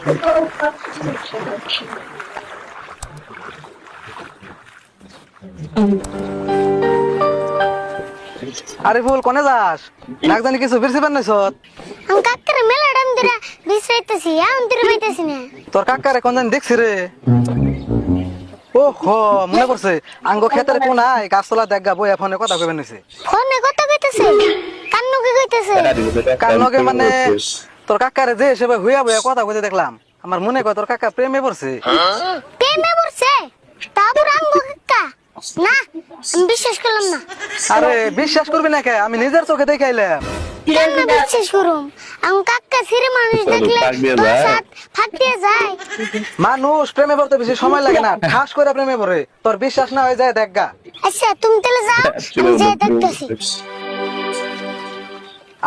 আরে ফুল কোনে যাস? নাক জানি কিছু বেরছি বানাইছ? আমি কাকারে মেলা ডাম দিরা বিশ্রাইতেছি এখন দিরা পাইতেছি না। তোর কাকারে কোন জানি দেখছি রে। ও হো মনে পড়ছে আঙ্গ ক্ষেতের কোনায় গাছতলা দেখা বইয়া ফোনে কথা কইবেন হইছে। ফোনে কথা কইতেছে কান্নু কি কইতেছে? কানকে মানে তোর কাকারে যে হিসেবে হুইয়া বইয়া কথা কইতে দেখলাম আমার মনে কয় তোর কাকা প্রেমে পড়ছে। প্রেমে পড়ছে? তারপর আঙ্গো কাকা না আমি বিশ্বাস করলাম না। আরে বিশ্বাস করবি না কে? আমি নিজের চোখে দেখাইলাম। কেন বিশ্বাস করুম? আমি কাকা সিরে মানুষ দেখলে তোর সাথ ফাটিয়ে যায়। মানুষ প্রেমে পড়তে বেশি সময় লাগে না, ঠাস করে প্রেমে পড়ে। তোর বিশ্বাস না হয়ে যায় দেখা। আচ্ছা তুমি তাহলে যাও আমি যাই দেখতেছি।